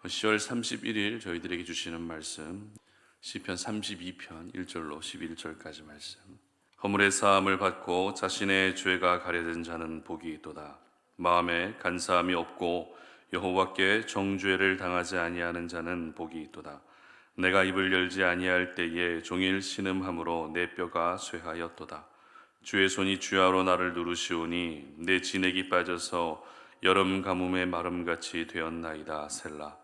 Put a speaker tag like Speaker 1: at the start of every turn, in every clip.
Speaker 1: 10월 31일 저희들에게 주시는 말씀 시편 32편 1절로 11절까지 말씀. 허물의 사함을 받고 자신의 죄가 가려진 자는 복이 있도다. 마음에 간사함이 없고 여호와께 정죄를 당하지 아니하는 자는 복이 있도다. 내가 입을 열지 아니할 때에 종일 신음함으로 내 뼈가 쇠하였도다. 주의 손이 주야로 나를 누르시오니 내 진액이 빠져서 여름 가뭄의 마름같이 되었나이다. 셀라.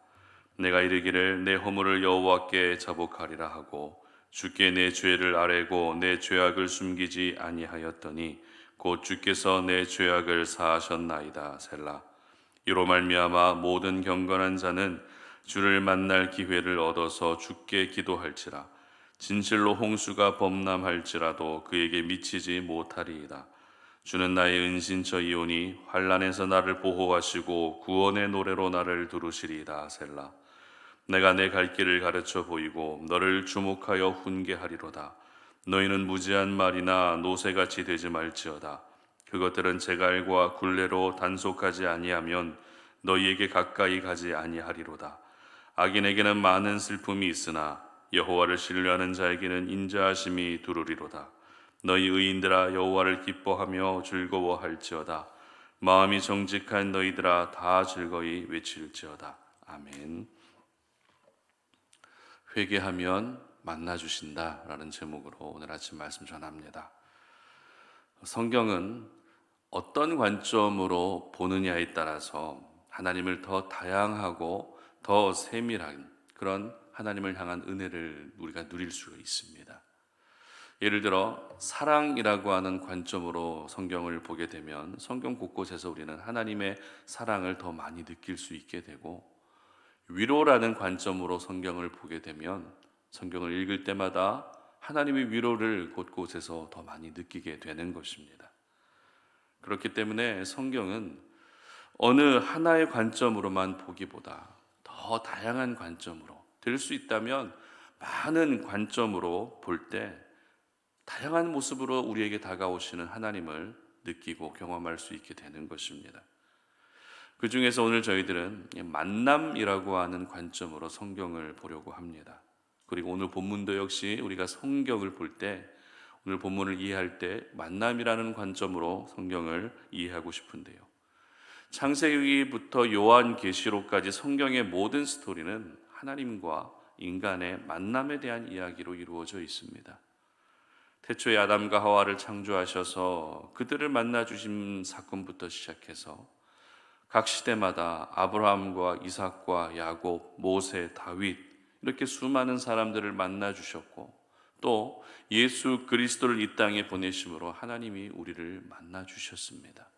Speaker 1: 내가 이르기를 내 허물을 여호와께 자복하리라 하고 주께 내 죄를 아뢰고 내 죄악을 숨기지 아니하였더니 곧 주께서 내 죄악을 사하셨나이다. 셀라. 이로 말미암아 모든 경건한 자는 주를 만날 기회를 얻어서 주께 기도할지라. 진실로 홍수가 범람할지라도 그에게 미치지 못하리이다. 주는 나의 은신처이오니 환난에서 나를 보호하시고 구원의 노래로 나를 두르시리이다. 셀라. 내가 내 갈 길을 가르쳐 보이고 너를 주목하여 훈계하리로다. 너희는 무지한 말이나 노새같이 되지 말지어다. 그것들은 제갈과 굴레로 단속하지 아니하면 너희에게 가까이 가지 아니하리로다. 악인에게는 많은 슬픔이 있으나 여호와를 신뢰하는 자에게는 인자하심이 두루리로다. 너희 의인들아 여호와를 기뻐하며 즐거워할지어다. 마음이 정직한 너희들아 다 즐거이 외칠지어다. 아멘. 회개하면 만나주신다라는 제목으로 오늘 아침 말씀 전합니다. 성경은 어떤 관점으로 보느냐에 따라서 하나님을 더 다양하고 더 세밀한 그런 하나님을 향한 은혜를 우리가 누릴 수 있습니다. 예를 들어 사랑이라고 하는 관점으로 성경을 보게 되면 성경 곳곳에서 우리는 하나님의 사랑을 더 많이 느낄 수 있게 되고, 위로라는 관점으로 성경을 보게 되면 성경을 읽을 때마다 하나님의 위로를 곳곳에서 더 많이 느끼게 되는 것입니다. 그렇기 때문에 성경은 어느 하나의 관점으로만 보기보다 더 다양한 관점으로, 될 수 있다면 많은 관점으로 볼 때 다양한 모습으로 우리에게 다가오시는 하나님을 느끼고 경험할 수 있게 되는 것입니다. 그 중에서 오늘 저희들은 만남이라고 하는 관점으로 성경을 보려고 합니다. 그리고 오늘 본문도 역시 우리가 성경을 볼 때, 오늘 본문을 이해할 때 만남이라는 관점으로 성경을 이해하고 싶은데요. 창세기부터 요한계시록까지 성경의 모든 스토리는 하나님과 인간의 만남에 대한 이야기로 이루어져 있습니다. 태초에 아담과 하와를 창조하셔서 그들을 만나 주신 사건부터 시작해서 각 시대마다 아브라함과 이삭과 야곱, 모세, 다윗 이렇게 수많은 사람들을 만나 주셨고, 또 예수 그리스도를 이 땅에 보내심으로 하나님이 우리를 만나 주셨습니다.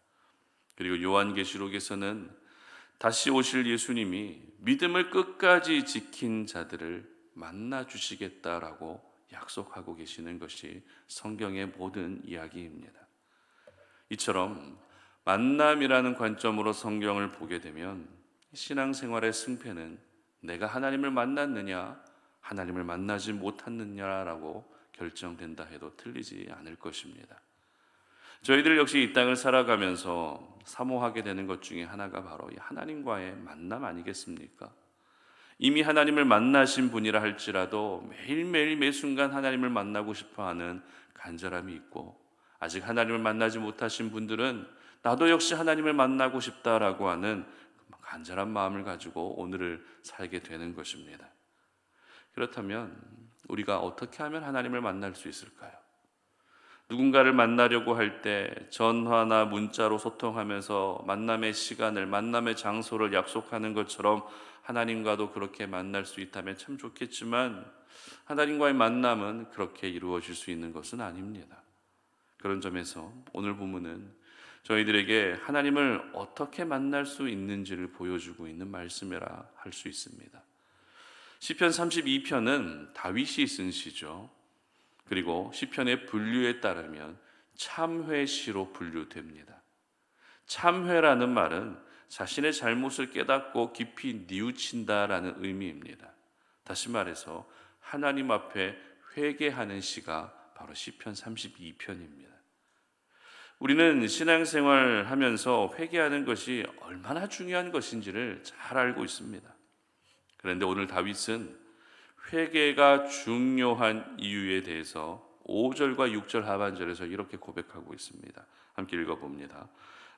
Speaker 1: 그리고 요한계시록에서는 다시 오실 예수님이 믿음을 끝까지 지킨 자들을 만나 주시겠다라고 약속하고 계시는 것이 성경의 모든 이야기입니다. 이처럼 만남이라는 관점으로 성경을 보게 되면 신앙생활의 승패는 내가 하나님을 만났느냐, 하나님을 만나지 못했느냐라고 결정된다 해도 틀리지 않을 것입니다. 저희들 역시 이 땅을 살아가면서 사모하게 되는 것 중에 하나가 바로 이 하나님과의 만남 아니겠습니까? 이미 하나님을 만나신 분이라 할지라도 매일매일 매 순간 하나님을 만나고 싶어하는 간절함이 있고, 아직 하나님을 만나지 못하신 분들은 나도 역시 하나님을 만나고 싶다라고 하는 간절한 마음을 가지고 오늘을 살게 되는 것입니다. 그렇다면 우리가 어떻게 하면 하나님을 만날 수 있을까요? 누군가를 만나려고 할 때 전화나 문자로 소통하면서 만남의 시간을, 만남의 장소를 약속하는 것처럼 하나님과도 그렇게 만날 수 있다면 참 좋겠지만, 하나님과의 만남은 그렇게 이루어질 수 있는 것은 아닙니다. 그런 점에서 오늘 본문은 저희들에게 하나님을 어떻게 만날 수 있는지를 보여주고 있는 말씀이라 할 수 있습니다. 시편 32편은 다윗이 쓴 시죠. 그리고 시편의 분류에 따르면 참회시로 분류됩니다. 참회라는 말은 자신의 잘못을 깨닫고 깊이 뉘우친다라는 의미입니다. 다시 말해서 하나님 앞에 회개하는 시가 바로 시편 32편입니다. 우리는 신앙생활 하면서 회개하는 것이 얼마나 중요한 것인지를 잘 알고 있습니다. 그런데 오늘 다윗은 회개가 중요한 이유에 대해서 5절과 6절 하반절에서 이렇게 고백하고 있습니다. 함께 읽어봅니다.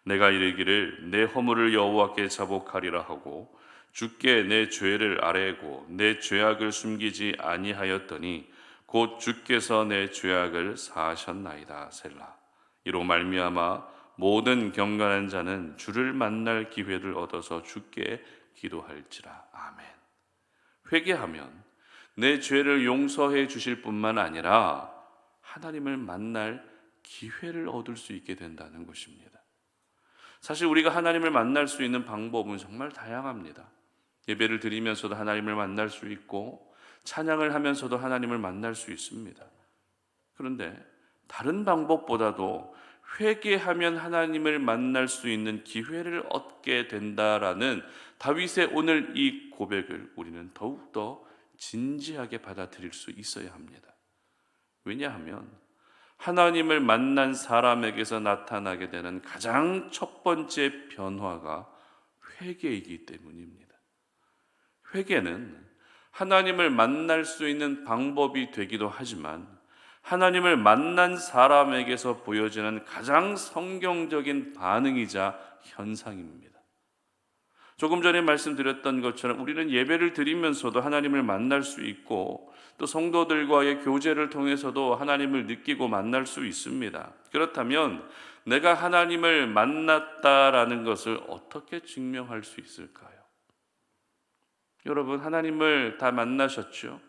Speaker 1: 내가 이르기를 내 허물을 여호와께 자복하리라 하고 주께 내 죄를 아뢰고 내 죄악을 숨기지 아니하였더니 곧 주께서 내 죄악을 사하셨나이다. 셀라. 이로 말미암아 모든 경건한 자는 주를 만날 기회를 얻어서 주께 기도할지라. 아멘. 회개하면 내 죄를 용서해 주실 뿐만 아니라 하나님을 만날 기회를 얻을 수 있게 된다는 것입니다. 사실 우리가 하나님을 만날 수 있는 방법은 정말 다양합니다. 예배를 드리면서도 하나님을 만날 수 있고 찬양을 하면서도 하나님을 만날 수 있습니다. 그런데 다른 방법보다도 회개하면 하나님을 만날 수 있는 기회를 얻게 된다라는 다윗의 오늘 이 고백을 우리는 더욱더 진지하게 받아들일 수 있어야 합니다. 왜냐하면 하나님을 만난 사람에게서 나타나게 되는 가장 첫 번째 변화가 회개이기 때문입니다. 회개는 하나님을 만날 수 있는 방법이 되기도 하지만 하나님을 만난 사람에게서 보여지는 가장 성경적인 반응이자 현상입니다. 조금 전에 말씀드렸던 것처럼 우리는 예배를 드리면서도 하나님을 만날 수 있고 또 성도들과의 교제를 통해서도 하나님을 느끼고 만날 수 있습니다. 그렇다면 내가 하나님을 만났다라는 것을 어떻게 증명할 수 있을까요? 여러분, 하나님을 다 만나셨죠?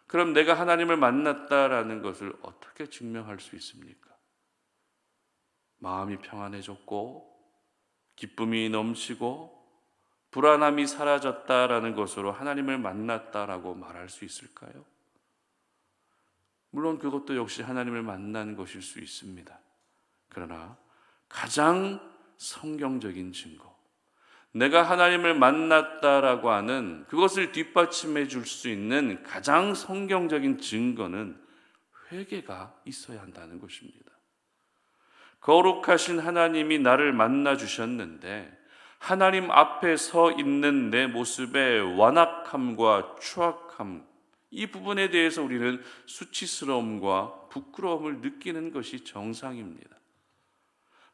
Speaker 1: 그럼 내가 하나님을 만났다라는 것을 어떻게 증명할 수 있습니까? 마음이 평안해졌고 기쁨이 넘치고 불안함이 사라졌다라는 것으로 하나님을 만났다라고 말할 수 있을까요? 물론 그것도 역시 하나님을 만난 것일 수 있습니다. 그러나 가장 성경적인 증거, 내가 하나님을 만났다라고 하는 그것을 뒷받침해 줄 수 있는 가장 성경적인 증거는 회개가 있어야 한다는 것입니다. 거룩하신 하나님이 나를 만나 주셨는데 하나님 앞에 서 있는 내 모습의 완악함과 추악함, 이 부분에 대해서 우리는 수치스러움과 부끄러움을 느끼는 것이 정상입니다.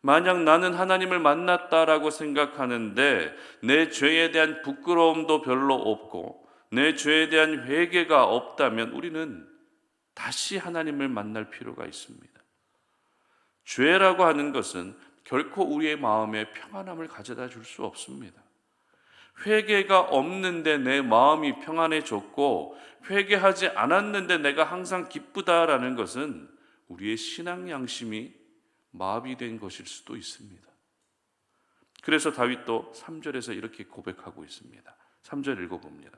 Speaker 1: 만약 나는 하나님을 만났다라고 생각하는데 내 죄에 대한 부끄러움도 별로 없고 내 죄에 대한 회개가 없다면 우리는 다시 하나님을 만날 필요가 있습니다. 죄라고 하는 것은 결코 우리의 마음에 평안함을 가져다 줄 수 없습니다. 회개가 없는데 내 마음이 평안해졌고 회개하지 않았는데 내가 항상 기쁘다라는 것은 우리의 신앙 양심이 마비된 것일 수도 있습니다. 그래서 다윗도 3절에서 이렇게 고백하고 있습니다. 3절 읽어봅니다.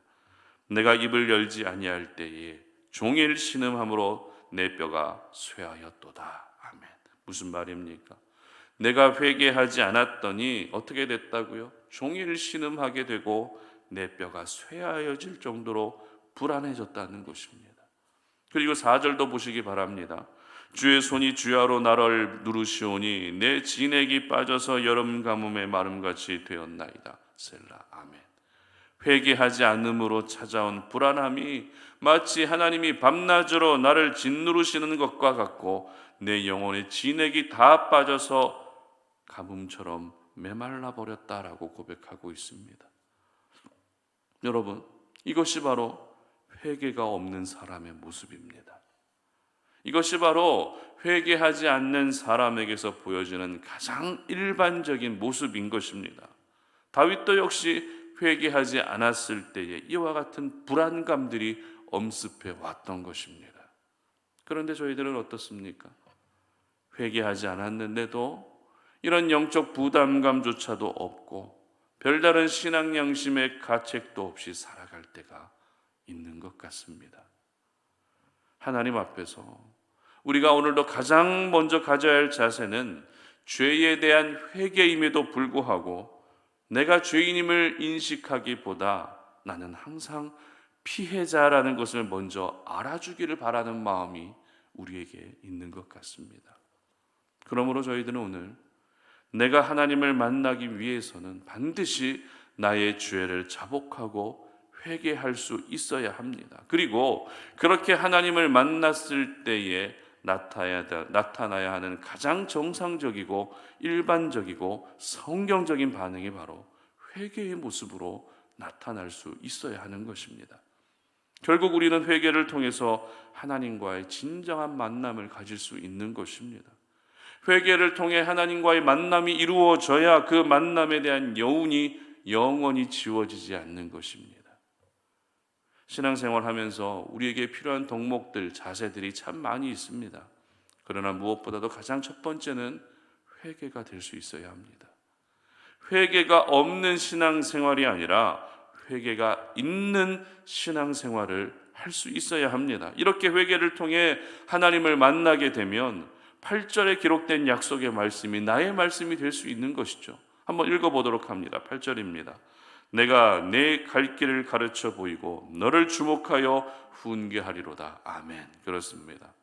Speaker 1: 내가 입을 열지 아니할 때에 종일 신음함으로 내 뼈가 쇠하였도다. 아멘. 무슨 말입니까? 내가 회개하지 않았더니 어떻게 됐다고요? 종일 신음하게 되고 내 뼈가 쇠하여질 정도로 불안해졌다는 것입니다. 그리고 4절도 보시기 바랍니다. 주의 손이 주야로 나를 누르시오니 내 진액이 빠져서 여름 가뭄의 마름같이 되었나이다. 셀라. 아멘. 회개하지 않음으로 찾아온 불안함이 마치 하나님이 밤낮으로 나를 짓누르시는 것과 같고 내 영혼의 진액이 다 빠져서 가뭄처럼 메말라 버렸다라고 고백하고 있습니다. 여러분, 이것이 바로 회개가 없는 사람의 모습입니다. 이것이 바로 회개하지 않는 사람에게서 보여지는 가장 일반적인 모습인 것입니다. 다윗도 역시 회개하지 않았을 때에 이와 같은 불안감들이 엄습해 왔던 것입니다. 그런데 저희들은 어떻습니까? 회개하지 않았는데도 이런 영적 부담감조차도 없고 별다른 신앙 양심의 가책도 없이 살아갈 때가 있는 것 같습니다. 하나님 앞에서 우리가 오늘도 가장 먼저 가져야 할 자세는 죄에 대한 회개임에도 불구하고 내가 죄인임을 인식하기보다 나는 항상 피해자라는 것을 먼저 알아주기를 바라는 마음이 우리에게 있는 것 같습니다. 그러므로 저희들은 오늘 내가 하나님을 만나기 위해서는 반드시 나의 죄를 자복하고 회개할 수 있어야 합니다. 그리고 그렇게 하나님을 만났을 때에 나타나야 하는 가장 정상적이고 일반적이고 성경적인 반응이 바로 회개의 모습으로 나타날 수 있어야 하는 것입니다. 결국 우리는 회개를 통해서 하나님과의 진정한 만남을 가질 수 있는 것입니다. 회개를 통해 하나님과의 만남이 이루어져야 그 만남에 대한 여운이 영원히 지워지지 않는 것입니다. 신앙생활 하면서 우리에게 필요한 덕목들, 자세들이 참 많이 있습니다. 그러나 무엇보다도 가장 첫 번째는 회개가 될 수 있어야 합니다. 회개가 없는 신앙생활이 아니라 회개가 있는 신앙생활을 할 수 있어야 합니다. 이렇게 회개를 통해 하나님을 만나게 되면 8절에 기록된 약속의 말씀이 나의 말씀이 될 수 있는 것이죠. 한번 읽어보도록 합니다. 8절입니다. 내가 내 갈 길을 가르쳐 보이고 너를 주목하여 훈계하리로다. 아멘. 그렇습니다.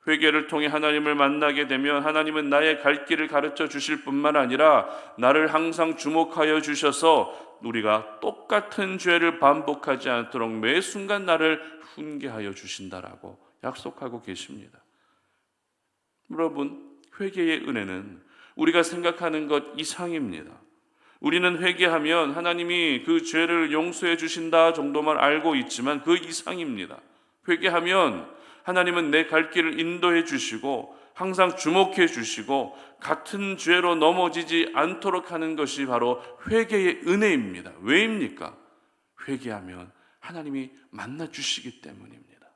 Speaker 1: 회개를 통해 하나님을 만나게 되면 하나님은 나의 갈 길을 가르쳐 주실 뿐만 아니라 나를 항상 주목하여 주셔서 우리가 똑같은 죄를 반복하지 않도록 매 순간 나를 훈계하여 주신다라고 약속하고 계십니다. 여러분, 회개의 은혜는 우리가 생각하는 것 이상입니다. 우리는 회개하면 하나님이 그 죄를 용서해 주신다 정도만 알고 있지만 그 이상입니다. 회개하면 하나님은 내 갈 길을 인도해 주시고 항상 주목해 주시고 같은 죄로 넘어지지 않도록 하는 것이 바로 회개의 은혜입니다. 왜입니까? 회개하면 하나님이 만나 주시기 때문입니다.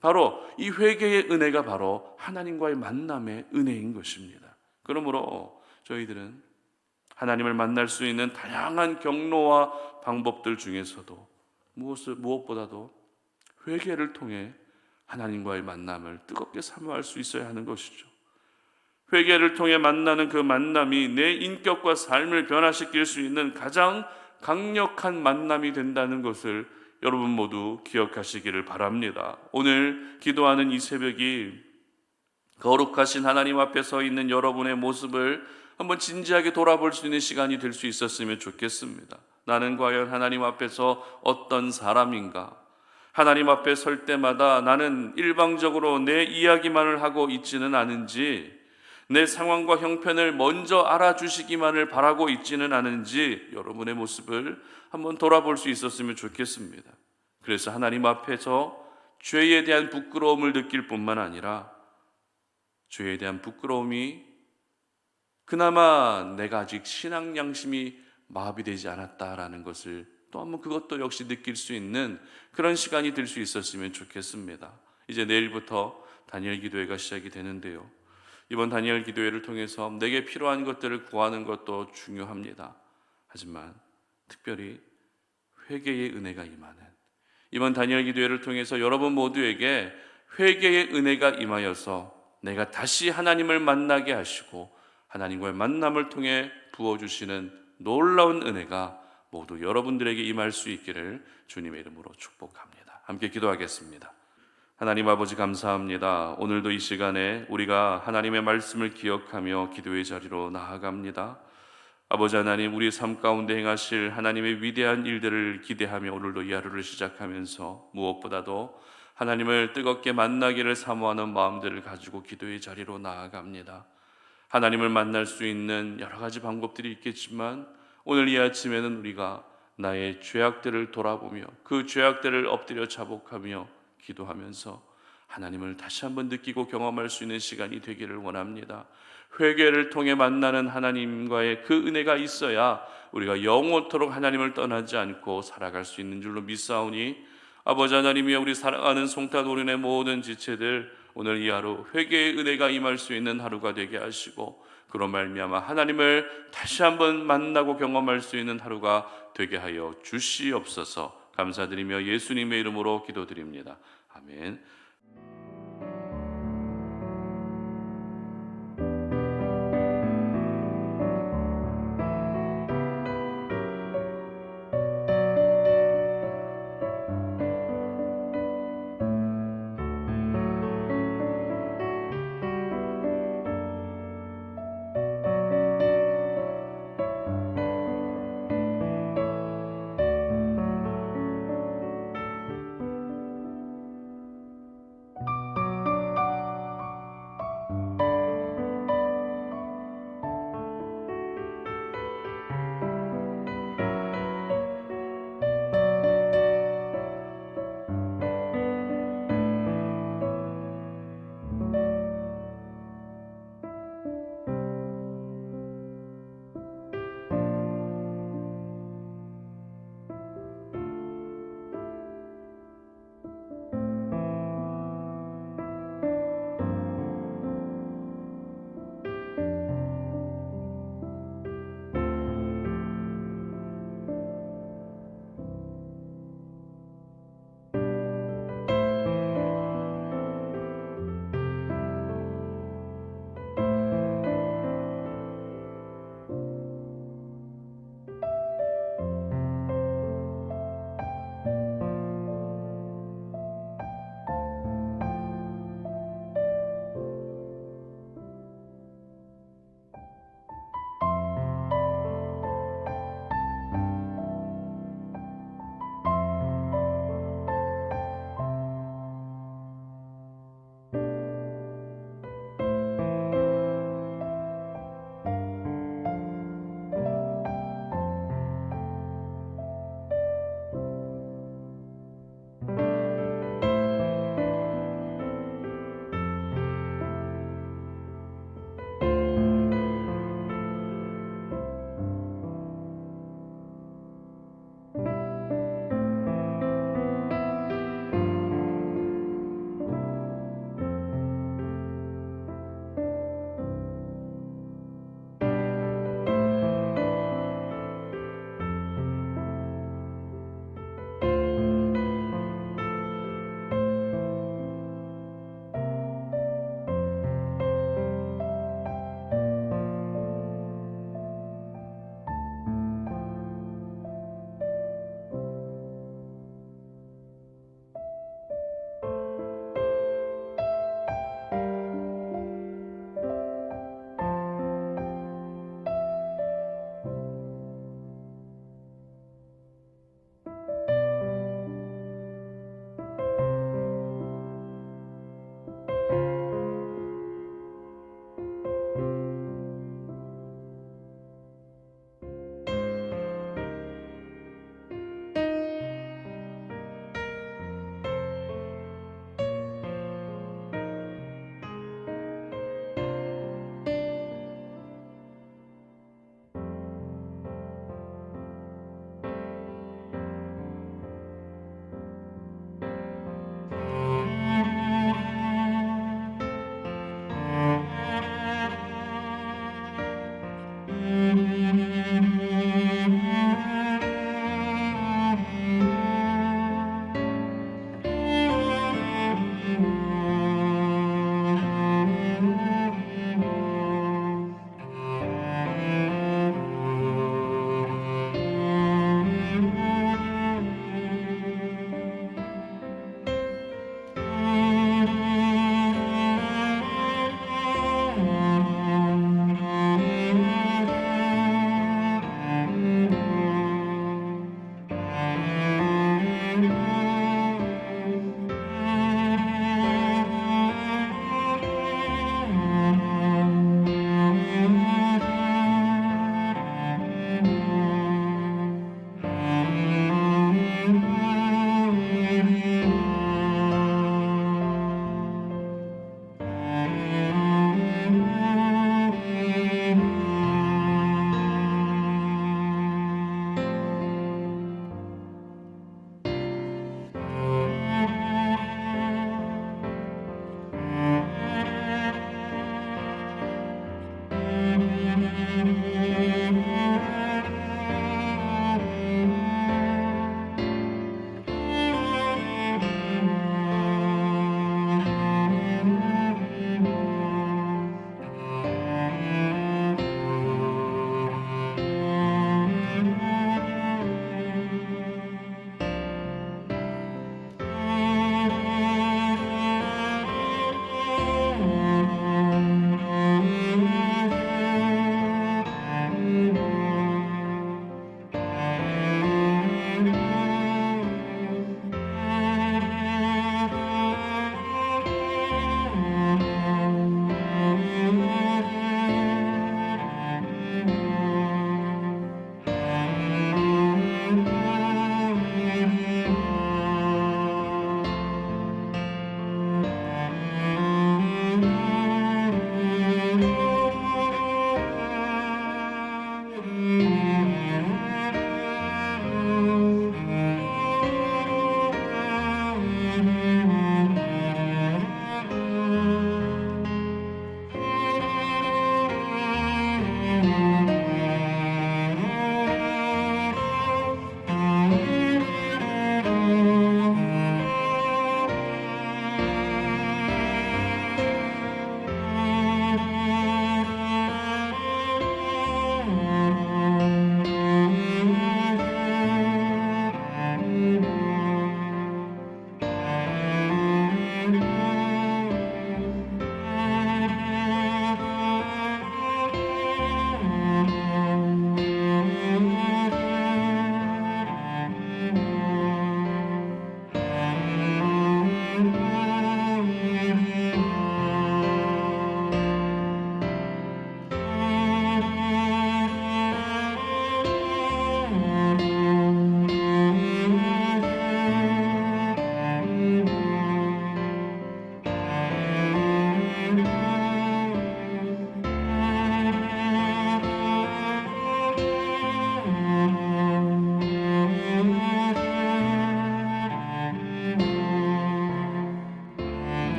Speaker 1: 바로 이 회개의 은혜가 바로 하나님과의 만남의 은혜인 것입니다. 그러므로 저희들은 하나님을 만날 수 있는 다양한 경로와 방법들 중에서도 무엇보다도 회개를 통해 하나님과의 만남을 뜨겁게 사모할 수 있어야 하는 것이죠. 회개를 통해 만나는 그 만남이 내 인격과 삶을 변화시킬 수 있는 가장 강력한 만남이 된다는 것을 여러분 모두 기억하시기를 바랍니다. 오늘 기도하는 이 새벽이 거룩하신 하나님 앞에 서 있는 여러분의 모습을 한번 진지하게 돌아볼 수 있는 시간이 될 수 있었으면 좋겠습니다. 나는 과연 하나님 앞에서 어떤 사람인가? 하나님 앞에 설 때마다 나는 일방적으로 내 이야기만을 하고 있지는 않은지, 내 상황과 형편을 먼저 알아주시기만을 바라고 있지는 않은지 여러분의 모습을 한번 돌아볼 수 있었으면 좋겠습니다. 그래서 하나님 앞에서 죄에 대한 부끄러움을 느낄 뿐만 아니라 죄에 대한 부끄러움이 그나마 내가 아직 신앙 양심이 마비되지 않았다라는 것을 또 한번 그것도 역시 느낄 수 있는 그런 시간이 될 수 있었으면 좋겠습니다. 이제 내일부터 다니엘 기도회가 시작이 되는데요. 이번 다니엘 기도회를 통해서 내게 필요한 것들을 구하는 것도 중요합니다. 하지만 특별히 회개의 은혜가 임하는 이번 다니엘 기도회를 통해서 여러분 모두에게 회개의 은혜가 임하여서 내가 다시 하나님을 만나게 하시고 하나님과의 만남을 통해 부어주시는 놀라운 은혜가 모두 여러분들에게 임할 수 있기를 주님의 이름으로 축복합니다. 함께 기도하겠습니다. 하나님 아버지 감사합니다. 오늘도 이 시간에 우리가 하나님의 말씀을 기억하며 기도의 자리로 나아갑니다. 아버지 하나님, 우리 삶 가운데 행하실 하나님의 위대한 일들을 기대하며 오늘도 이 하루를 시작하면서 무엇보다도 하나님을 뜨겁게 만나기를 사모하는 마음들을 가지고 기도의 자리로 나아갑니다. 하나님을 만날 수 있는 여러 가지 방법들이 있겠지만 오늘 이 아침에는 우리가 나의 죄악들을 돌아보며 그 죄악들을 엎드려 자복하며 기도하면서 하나님을 다시 한번 느끼고 경험할 수 있는 시간이 되기를 원합니다. 회개를 통해 만나는 하나님과의 그 은혜가 있어야 우리가 영원토록 하나님을 떠나지 않고 살아갈 수 있는 줄로 믿사오니 아버지 하나님이여, 우리 사랑하는 송탄오륜의 모든 지체들 오늘 이 하루 회개의 은혜가 임할 수 있는 하루가 되게 하시고 그로 말미암아 하나님을 다시 한번 만나고 경험할 수 있는 하루가 되게 하여 주시옵소서. 감사드리며 예수님의 이름으로 기도드립니다. 아멘.